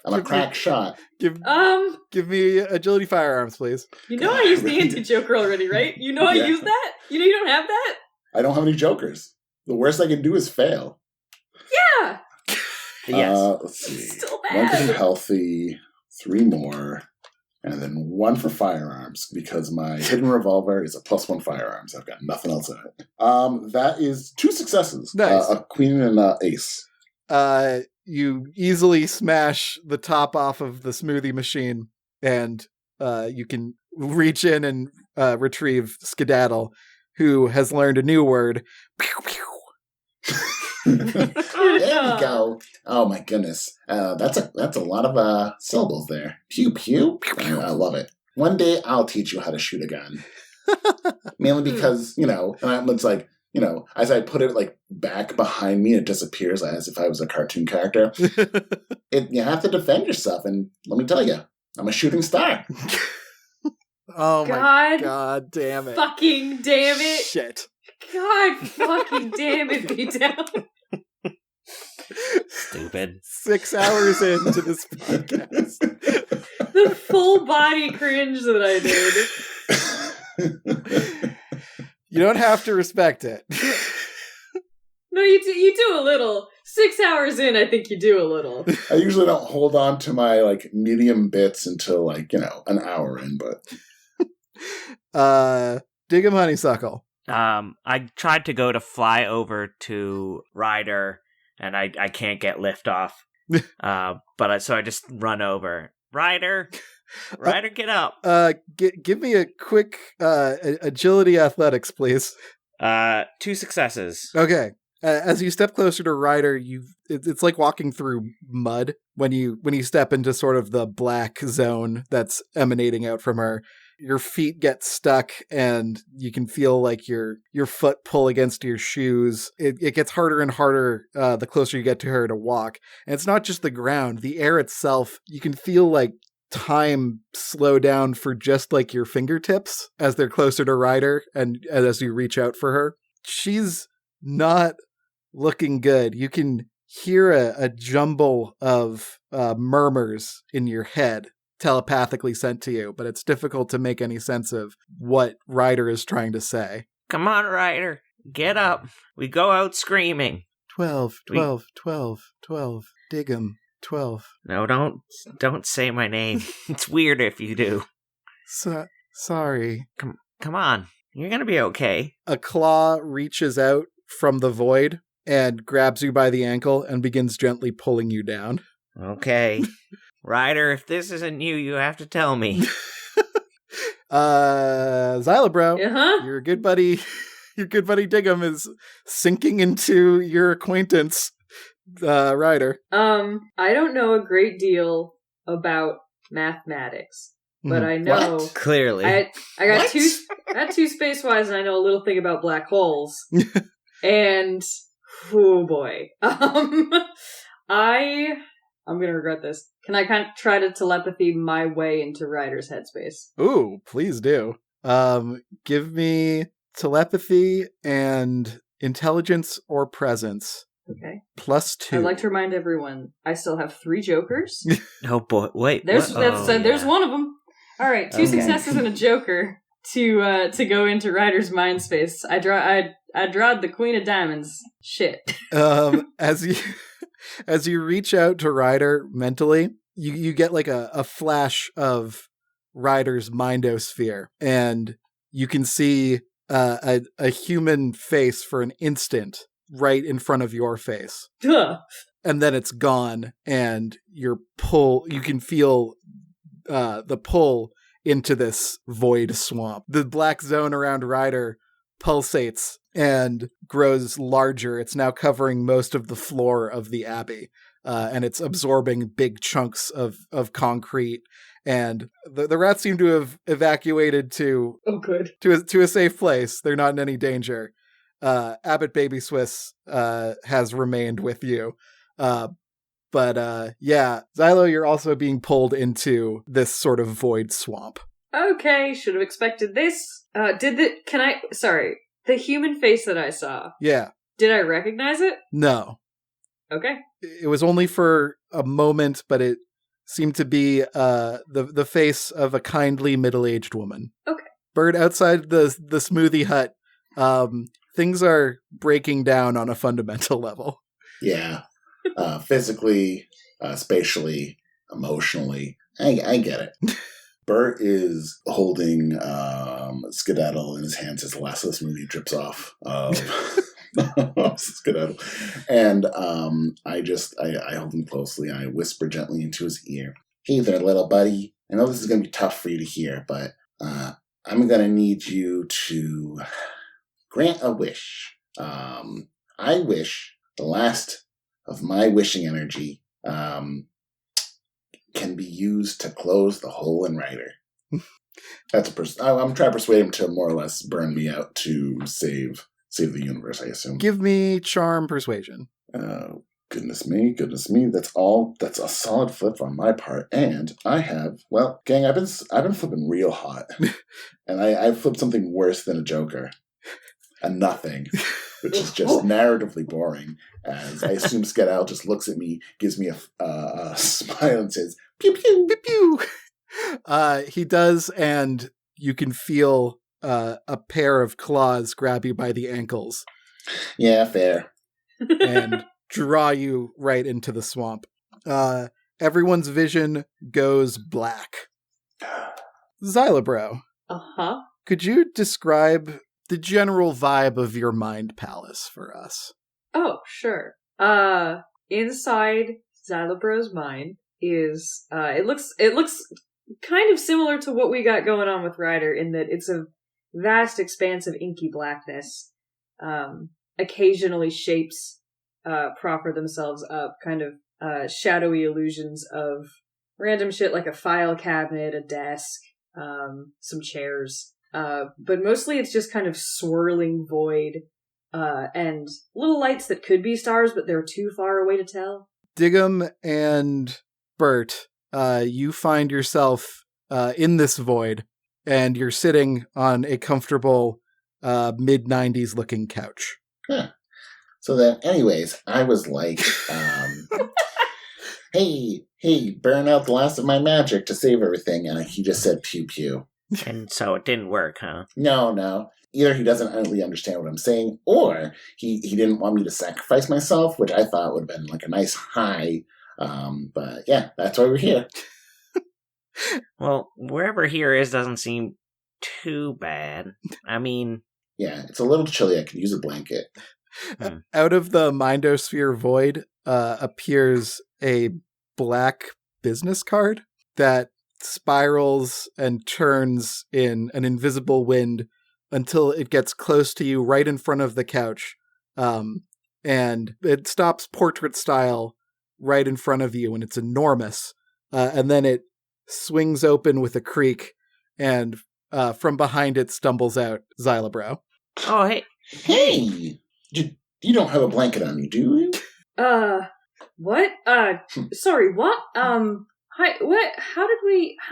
I'm a crack shot. Give me agility firearms, please. You know I used the anti-joker already, right? You know I used that? You know you don't have that? I don't have any jokers. The worst I can do is fail. Yeah! Yes. Let's see. Still 1 bad. for healthy, 3 more, and then 1 for firearms, because my hidden revolver is a +1 firearms. I've got nothing else in it. That is 2 successes. Nice. A queen and an ace. You easily smash the top off of the smoothie machine, and you can reach in and retrieve Skedaddle, who has learned a new word. Pew, pew. There we go. Oh my goodness. That's a lot of syllables there. Pew pew. I love it. One day I'll teach you how to shoot a gun. Mainly because, and it's like, as I put it like back behind me, it disappears as if I was a cartoon character. You have to defend yourself, and let me tell you, I'm a shooting star. Oh my god damn it. Fucking damn it. Shit. God fucking damn it, B-Town. Stupid. 6 hours into this podcast. The full body cringe that I did. You don't have to respect it. No, you do a little. 6 hours in, I think you do a little. I usually don't hold on to my medium bits until an hour in, but Dig 'em honeysuckle. I tried to go to fly over to Ryder, and I can't get lift off. So I just run over. Ryder, get up. Give me a quick agility athletics, please. 2 successes. Okay. As you step closer to Ryder, it's like walking through mud when you step into sort of the black zone that's emanating out from her. Your feet get stuck, and you can feel like your foot pull against your shoes. It gets harder and harder the closer you get to her to walk. And it's not just the ground. The air itself, you can feel like time slow down for just like your fingertips as they're closer to Ryder and as you reach out for her. She's not looking good. You can hear a jumble of murmurs in your head, telepathically sent to you, but it's difficult to make any sense of what Ryder is trying to say. Come on, Ryder. Get up. We go out screaming. 12, 12, 12, 12. Dig 'em. 12. No, don't say my name. It's weird if you do. Sorry. Come on. You're gonna be okay. A claw reaches out from the void and grabs you by the ankle and begins gently pulling you down. Okay. Ryder, if this isn't you, you have to tell me. Zyla, bro. Uh-huh. Your good buddy Diggum is sinking into your acquaintance, Ryder. I don't know a great deal about mathematics, but I know What? Clearly. I got What? I got two space wise, and I know a little thing about black holes. And oh boy, I'm gonna regret this. Can I kind of try to telepathy my way into Ryder's headspace? Ooh, please do. Give me telepathy and intelligence or presence. Okay. +2. I'd like to remind everyone, I still have 3 jokers. Oh boy, wait. There's what? there's one of them. All right, 2 Okay. successes and a joker to go into Ryder's mind space. I drawed the Queen of Diamonds. Shit. As you reach out to Ryder mentally, you get like a flash of Ryder's mindosphere, and you can see a human face for an instant right in front of your face. Duh. And then it's gone, and you can feel the pull into this void swamp. The black zone around Ryder pulsates and grows larger. It's now covering most of the floor of the abbey, and it's absorbing big chunks of concrete. And the rats seem to have evacuated to a safe place. They're not in any danger. Abbott Baby Swiss has remained with you. But Xylo, you're also being pulled into this sort of void swamp. Okay, should have expected this. The human face that I saw, Yeah. did I recognize it? No. Okay. It was only for a moment, but it seemed to be the face of a kindly middle-aged woman. Okay. Bird, outside the smoothie hut, things are breaking down on a fundamental level. Yeah. Physically, spatially, emotionally. I get it. Bert is holding Skedaddle in his hands as the last of the smoothie drips off. Skedaddle. And I hold him closely and I whisper gently into his ear. Hey there, little buddy. I know this is going to be tough for you to hear, but I'm going to need you to grant a wish. I wish the last of my wishing energy can be used to close the hole in Ryder. I'm trying to persuade him to more or less burn me out to save the universe, I assume. Give me charm persuasion. Goodness me. That's a solid flip on my part. And I have, well, gang, I've been flipping real hot. And I flipped something worse than a joker. A nothing. Which is just narratively boring, as I assume Skedaddle just looks at me, gives me a smile, and says, pew, pew, Pew, pew. He does, and you can feel a pair of claws grab you by the ankles. Yeah, fair. And draw you right into the swamp. Everyone's vision goes black. Xylobro, Uh-huh. could you describe the general vibe of your mind palace for us? Oh, sure. Inside Xylobro's mind is, it looks kind of similar to what we got going on with Ryder in that it's a vast expanse of inky blackness. Occasionally shapes, proffer themselves up, kind of, shadowy illusions of random shit like a file cabinet, a desk, some chairs. But mostly it's just kind of swirling void, and little lights that could be stars, but they're too far away to tell. Diggum and Bert, you find yourself in this void, and you're sitting on a comfortable mid-90s looking couch. Huh. So then, anyways, I was like, hey, burn out the last of my magic to save everything. And he just said pew pew. And so it didn't work, huh? No. Either he doesn't really understand what I'm saying, or he didn't want me to sacrifice myself, which I thought would have been like a nice high. But yeah, that's why we're here. Well, wherever here is doesn't seem too bad. I mean... Yeah, it's a little chilly. I could use a blanket. Out of the Mindosphere void appears a black business card that spirals and turns in an invisible wind until it gets close to you right in front of the couch. And it stops portrait style right in front of you, and it's enormous. And then it swings open with a creak, and from behind it stumbles out Xylabro. Oh, hey. Hey! You don't have a blanket on you, do you? What? Sorry, what? Hi, what? How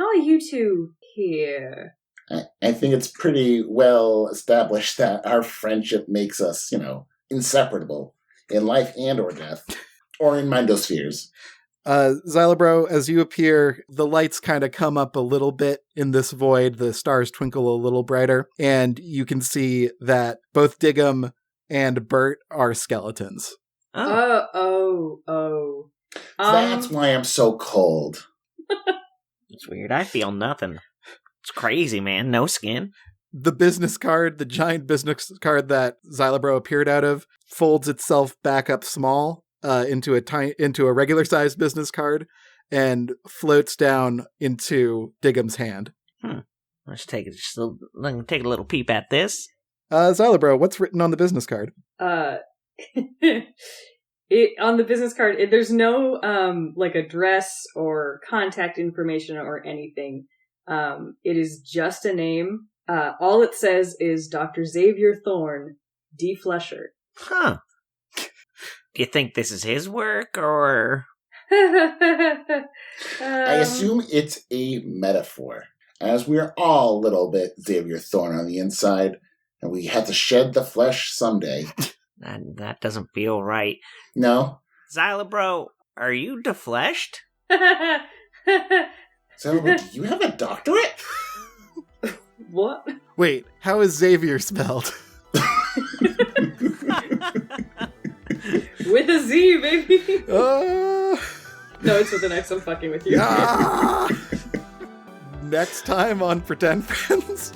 are you two here? I think it's pretty well established that our friendship makes us, inseparable in life and or death. Or in Mindospheres. Xylabro, as you appear, the lights kind of come up a little bit in this void. The stars twinkle a little brighter, and you can see that both Diggum and Bert are skeletons. Oh. That's why I'm so cold. It's weird. I feel nothing. It's crazy, man. No skin. The business card, the giant business card that Xylabro appeared out of, folds itself back up small into a regular sized business card and floats down into Diggum's hand. Let's take a little peep at this. Xylabro, what's written on the business card? On the business card, there's no address or contact information or anything. It is just a name. All it says is Dr. Xavier Thorne, deflesher. Huh. Do you think this is his work, or? I assume it's a metaphor, as we're all a little bit Xavier Thorne on the inside, and we have to shed the flesh someday. That doesn't feel right. No? Xylabro, are you defleshed? Xylabro, do you have a doctorate? What? Wait, how is Xavier spelled? With a Z, baby. No, it's with an X. I'm fucking with you. Next time on Pretend Friends.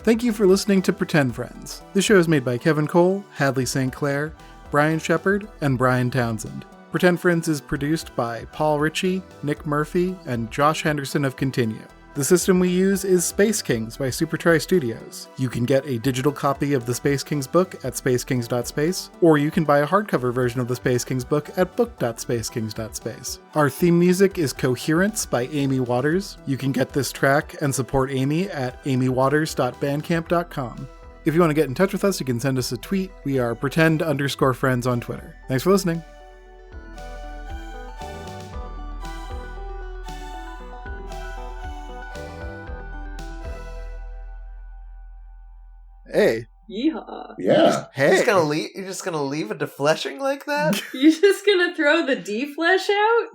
Thank you for listening to Pretend Friends. This show is made by Kevin Cole, Hadley St. Clair, Brian Shepard, and Brian Townsend. Pretend Friends is produced by Paul Ritchie, Nick Murphy, and Josh Henderson of Continue. The system we use is Space Kings by Supertry Studios. You can get a digital copy of the Space Kings book at spacekings.space, or you can buy a hardcover version of the Space Kings book at book.spacekings.space. Our theme music is Coherence by Amy Waters. You can get this track and support Amy at amywaters.bandcamp.com. If you want to get in touch with us, you can send us a tweet. We are pretend_friends on Twitter. Thanks for listening. Hey. Yeehaw. Yeah. Hey. You're just gonna leave a defleshing like that? You're just gonna throw the deflesh out?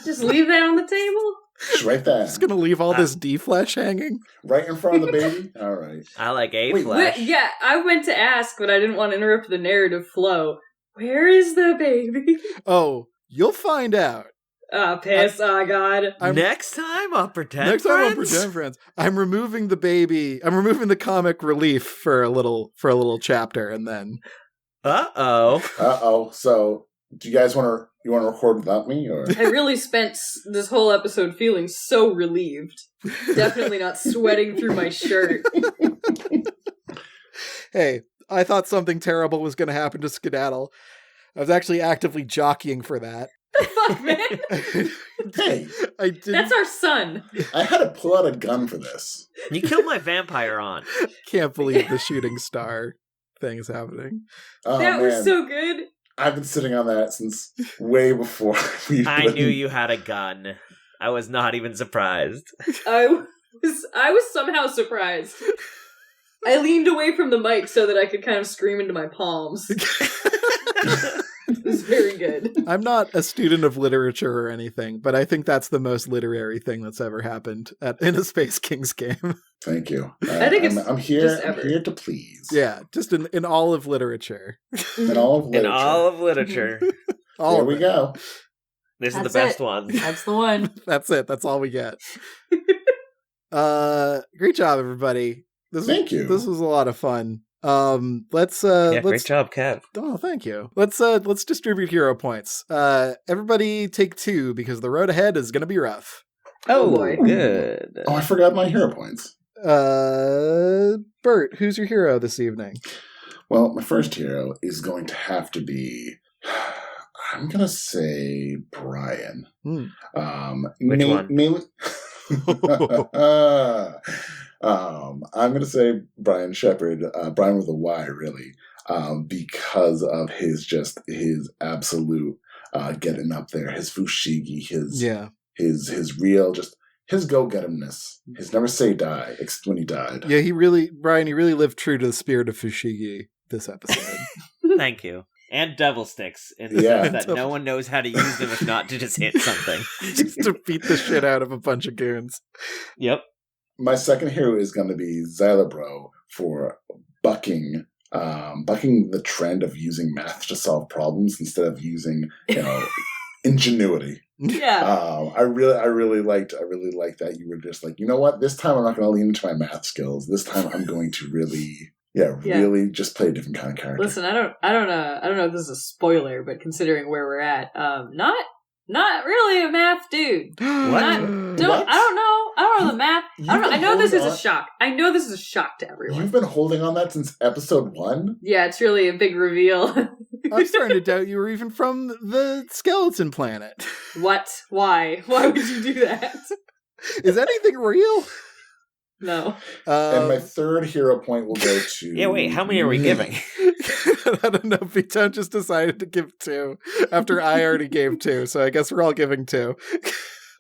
Just leave that on the table? Just right there. Just gonna leave all this D-flesh hanging? Right in front of the baby? All right. I like Wait, flesh. Yeah, I went to ask, but I didn't want to interrupt the narrative flow. Where is the baby? Oh, you'll find out. Piss. Oh, God. Next time on Pretend Next Friends? time on Pretend Friends, I'm removing the baby. I'm removing the comic relief for a little chapter, and then. Uh-oh. So, do you guys want to record without me, or? I really spent this whole episode feeling so relieved. Definitely not sweating through my shirt. Hey, I thought something terrible was going to happen to Skedaddle. I was actually actively jockeying for that. Fuck, man. Hey, I didn't. That's our son. I had to pull out a gun for this. You killed my vampire aunt. Can't believe the shooting star thing is happening. Oh, That man. was so good. I've been sitting on that since way before we. I knew you had a gun. I was not even surprised. I was somehow surprised. I leaned away from the mic so that I could kind of scream into my palms. It was very good. I'm not a student of literature or anything, but I think that's the most literary thing that's ever happened in a Space Kings game. Thank you. I think I'm here. just I'm ever. here to please. Yeah, just in all of literature. In all of literature. In all of literature. All There of we it. go. This is That's the best it. one. That's the one. That's it. That's all we get. Great job, everybody. Thank you. This was a lot of fun. Let's Great job, Kev. Oh, thank you. Let's distribute hero points. Everybody take 2 because the road ahead is gonna be rough. Oh, boy. Good. Oh, I forgot my hero points. Bert, who's your hero this evening? Well, my first hero is going to have to be, I'm going to say Brian. Hmm. Which one? Mainly, I'm going to say Brian Shepard, Brian with a Y, really, because of his absolute getting up there, his fushigi, his real, just his go-get-emness, his never say die, except when he died. Yeah, Brian, he really lived true to the spirit of fushigi this episode. Thank you. And devil sticks, in the sense that no one knows how to use them if not to just hit something. Just to beat the shit out of a bunch of goons. Yep. My second hero is going to be Xylabro for bucking the trend of using math to solve problems instead of using, ingenuity. Yeah. I really liked that you were just like, you know what? This time I'm not going to lean into my math skills. This time I'm going to really just play a different kind of character. Listen, I don't know if this is a spoiler, but considering where we're at, not really a math dude. What? I don't know the math. I don't know. I know this is a shock. I know this is a shock to everyone. You've been holding on that since episode 1? Yeah, it's really a big reveal. I'm starting to doubt you were even from the skeleton planet. What? Why? Why would you do that? Is anything real? No. And my third hero point will go to... Yeah, wait, how many are we giving? I don't know. Vito just decided to give 2 after I already gave 2, so I guess we're all giving 2.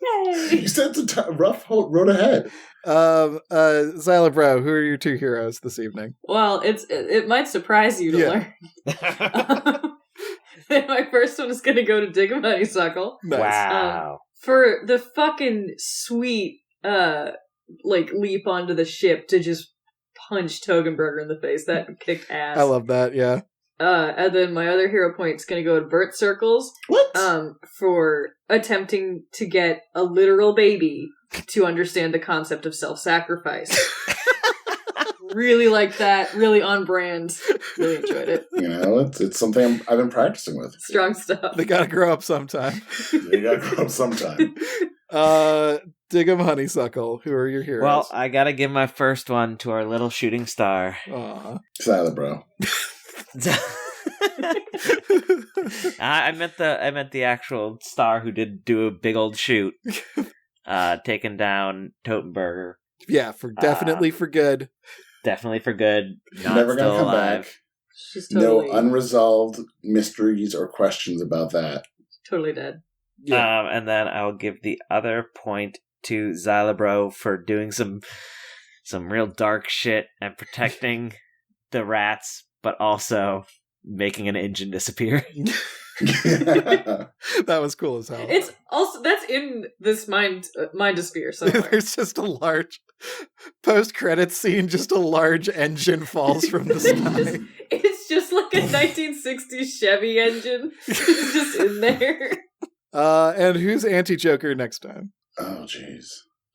Yay! You said it's a rough road ahead. Xylabro, who are your 2 heroes this evening? Well, it might surprise you to learn. My first one is going to go to Diggum Honeysuckle. Nice. Wow. For the fucking sweet, leap onto the ship to just punch Togenberger in the face. That kicked ass. I love that, yeah. And then my other hero point's gonna go to Bert Circles. What? For attempting to get a literal baby to understand the concept of self-sacrifice. Really like that. Really on brand. Really enjoyed it. It's something I've been practicing with. Strong stuff. They gotta grow up sometime. Diggum Honeysuckle, who are your heroes? Well, I gotta give my first one to our little shooting star. Aw. Xylabro. I meant the actual star who did do a big old shoot, taking down Totenberger. Yeah, definitely for good. Definitely for good. Not Never still gonna come alive. back. She's totally, No unresolved mysteries or questions about that. totally dead. Yeah. And then I'll give the other point to Xylabro for doing some real dark shit and protecting the rats, but also making an engine disappear. That was cool as hell. It's also that's in this Mindosphere somewhere. There's just a large post-credits scene, just a large engine falls from the sky. It's just like a 1960s Chevy engine. It's just in there. And who's anti-Joker next time? Oh, jeez.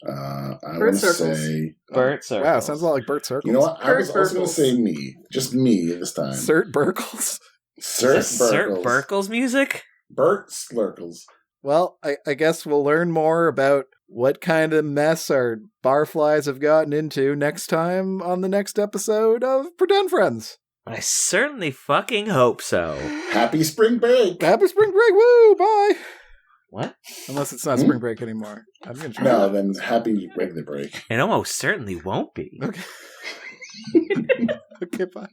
I Bert want to Circles. say... Bert Circles. Wow, sounds a lot like Bert Circles. You know what? I was Bert also going to Burkles. say me. Just me this time. Cert Burkles? Cert Is this Cert Burkles. Burkles music? Bert Slurkles. Well, I guess we'll learn more about what kind of mess our barflies have gotten into next time on the next episode of Pretend Friends. I certainly fucking hope so. Happy spring break! Happy spring break, woo, bye! What? Unless it's not spring break anymore. I'm gonna try No, that. then happy regular break. It almost certainly won't be. Okay. Okay, bye.